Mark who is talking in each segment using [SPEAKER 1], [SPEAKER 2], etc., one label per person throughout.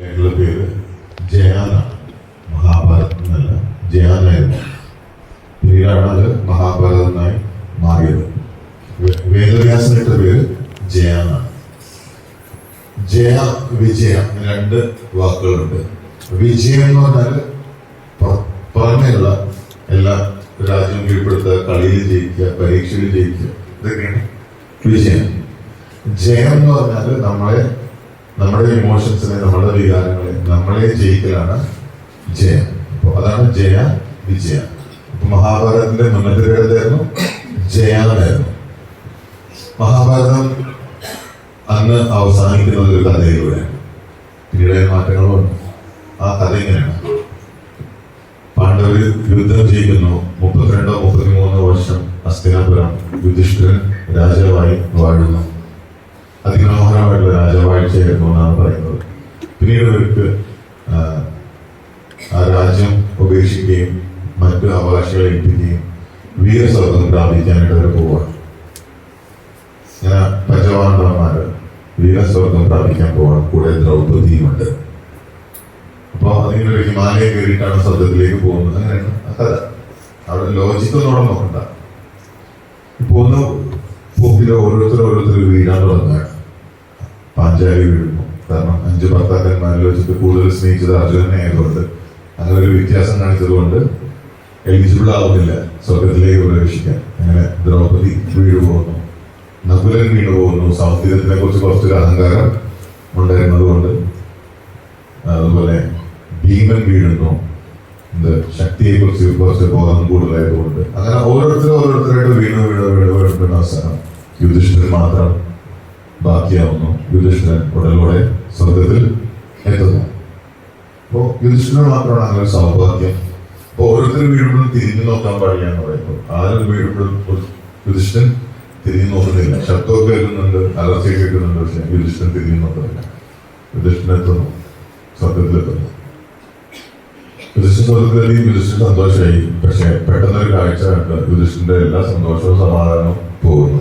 [SPEAKER 1] പേര് ജയാന. മഹാഭാരതം എന്നല്ല, ജയാനായിരുന്നു. പിന്നീടാണ് അത് മഹാഭാരതമായി മാറിയത്. വേദവ്യാസനിട്ട പേര് ജയാന. ജയ, വിജയ, രണ്ട് വാക്കുകളുണ്ട്. വിജയം എന്ന് പറഞ്ഞാൽ പുറമേയുള്ള എല്ലാ രാജ്യവും കീഴ്പ്പെടുത്തുക, കളിയിൽ ജയിക്കുക, പരീക്ഷയിൽ ജയിക്കുക, ഇതൊക്കെയാണ് വിജയം. ജയം എന്ന് പറഞ്ഞാൽ നമ്മുടെ ഇമോഷൻസിനെ, നമ്മുടെ വികാരങ്ങളെ, നമ്മളെ ജയിക്കലാണ് ജയം. അപ്പോൾ അതാണ് ജയ, വിജയ. ഇപ്പൊ മഹാഭാരതത്തിന്റെ മുന്നത്തെ പേരായിരുന്നു ജയാനായിരുന്നു. മഹാഭാരതം അന്ന് അവസാനിക്കുന്നത് ഒരു കഥയിലൂടെയാണ്. പിന്നീട് മാറ്റങ്ങളുണ്ട്. ആ കഥ ഇങ്ങനെയാണ്. പാണ്ഡവര് യുദ്ധം ചെയ്യുന്നു. 32-33 വർഷം ഹസ്തിനാപുരം യുധിഷ്ഠിരൻ രാജാവായി വാഴുന്നു. അതിമനോഹരമായിട്ടുള്ള രാജവാഴ്ചയായിരുന്നു എന്നാണ് പറയുന്നത്. പിന്നീട് അവർക്ക് ആ രാജ്യം ഉപേക്ഷിക്കുകയും മറ്റു അവകാശികളെ ഏൽപ്പിക്കുകയും വീരസ്വർഗം പ്രാപിക്കാനായിട്ട് അവർ പോവുകയാണ്. ഇങ്ങനെ പഞ്ചപാണ്ഡവന്മാര് വീരസ്വർഗം പ്രാപിക്കാൻ പോവാണ്. കൂടെ ദ്രൗപദിയുമുണ്ട്. അപ്പോൾ അതിങ്ങനെ ഒരു ഹിമാലയം കയറിയിട്ടാണ് സ്വർഗത്തിലേക്ക് പോകുന്നത്. അങ്ങനെയാണ് ആ കഥ. അവിടെ ലോജിക്കൊന്നോടെ നോക്കണ്ട. പോകുന്ന പോക്കില് ഓരോരുത്തർ വീഴാൻ തുടങ്ങുകയാണ്. പാഞ്ചാലി വീഴുന്നു. കാരണം 5 ഭർത്താക്കന്മാരിൽ വെച്ചിട്ട് കൂടുതൽ സ്നേഹിച്ചത് അർജുനനെ ആയതുകൊണ്ട്, അങ്ങനെ ഒരു വ്യത്യാസം കാണിച്ചത് കൊണ്ട് എലിജിബിൾ ആവുന്നില്ല സ്വർഗത്തിലേക്ക് പ്രവേശിക്കാൻ. അങ്ങനെ ദ്രൗപദി വീണു പോകുന്നു, നകുലൻ വീണു പോകുന്നു. സൗന്ദര്യത്തിനെ കുറിച്ച് കുറച്ചൊരു അഹങ്കാരം ഉണ്ടായിരുന്നത് കൊണ്ട്. അതുപോലെ ഭീമൻ വീഴുന്നു, ശക്തിയെ കുറിച്ച് കുറച്ച് ബോധം കൂടുതലായതുകൊണ്ട്. അങ്ങനെ ഓരോരുത്തരായിട്ട് വീണു അവസാനം യുധിഷ്ഠിരൻ മാത്രം ബാക്കിയാവുന്നു. യുധിഷ്ഠിരൻ ഉടലോടെ സ്വർഗത്തിൽ എത്തുന്നു. അപ്പോ യുധിഷ്ഠിരൻ മാത്രമാണ് അങ്ങനെ ഒരു സൗഭാഗ്യം. അപ്പൊ ഓരോരുത്തർ വീഴുമ്പോഴും തിരിഞ്ഞു നോക്കാൻ പാടില്ല എന്ന് പറയുമ്പോൾ, ആരും വീഴുമ്പോഴും യുധിഷ്ഠിരൻ തിരിഞ്ഞു നോക്കുന്നില്ല. ശബ്ദമൊക്കെ കേൾക്കുന്നുണ്ട്, അലർച്ചയൊക്കെ കേൾക്കുന്നുണ്ട്, പക്ഷെ യുധിഷ്ഠിരൻ തിരിഞ്ഞു നോക്കുന്നില്ല. യുധിഷ്ഠിരൻ എത്തുന്നു, സ്വർഗത്തിലെത്തുന്നു. യുധിഷ്ഠിരൻ യുധിഷ്ഠിരൻ സന്തോഷമായി. പക്ഷെ പെട്ടെന്നൊരു കാഴ്ച കണ്ട് യുധിഷ്ഠിരന്റെ എല്ലാ സന്തോഷവും സമാധാനവും പോകുന്നു.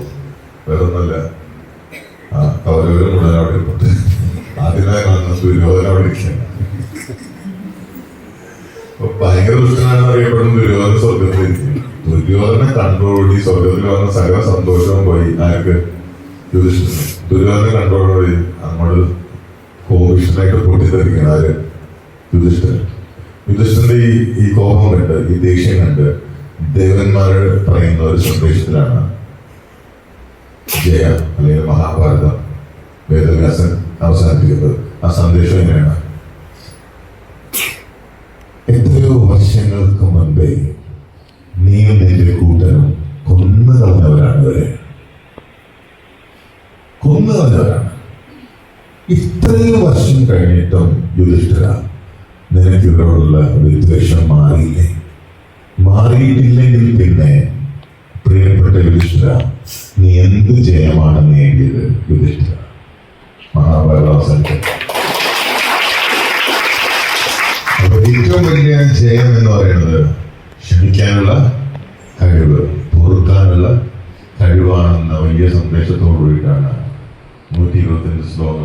[SPEAKER 1] വേറൊന്നല്ല, കൗരവരും മുഴുവൻ അവിടെ ഇരിപ്പുണ്ട്. ആദ്യമായി കാണുന്ന ദുര്യോധന അവിടെ ഇരിക്കുകയാണ്. ഭയങ്കര ദുഷ്ടനാണെന്ന് അറിയപ്പെടുന്ന ദുര്യോധന സ്വർഗത്തിലിരിക്കും. ദുര്യോധനെ കണ്ടോടി സ്വർഗത്തിൽ വന്ന സകല സന്തോഷവും പോയി. ആർക്ക്? യുധിഷ്ഠിരൻ. ദുര്യോധനെ കണ്ടോടി അങ്ങോട്ട് കോപിഷ്ഠനായിട്ട് പൊട്ടിത്തെറിക്കണം. ആര്? യുധിഷ്ഠിരൻ. യുധിഷ്ഠിരന്റെ ഈ കോപം കണ്ട്, ഈ ദേഷ്യം കണ്ട് ദേവന്മാര് പറയുന്ന ഒരു സന്ദേശത്തിലാണ് ജയ അല്ലെങ്കിൽ മഹാഭാരതം വേദവ്യാസൻ അവസാനിപ്പിക്കുന്നത്. ആ സന്ദേശം എങ്ങനെയാണ്? എത്രയോ വർഷങ്ങൾക്ക് മുൻപേ നീയും നിന്റെ കൂട്ടനും കൊന്നു കളഞ്ഞവരാണ്. ഇത്രയും വർഷം കഴിഞ്ഞിട്ടും യുധിഷ്ഠിര, നിനക്ക് ഇവരോടുള്ള വിദ്വേഷം മാറിയിട്ടില്ലെങ്കിൽ പിന്നെ പ്രിയപ്പെട്ട യുധിഷ്ഠിര, നീ എന്ത് ജയമാണ് നേടിയത്? യുധിഷ്ഠിര, മഹാഭാരതം അവസാനിക്കും. അപ്പൊ ഏറ്റവും വലിയ ജയം എന്ന് പറയുന്നത് ക്ഷമിക്കാനുള്ള കഴിവ്, പൊറുക്കാനുള്ള കഴിവാണെന്ന വലിയ സന്ദേശത്തോടു കൂടിയിട്ടാണ് 125 ശ്ലോകം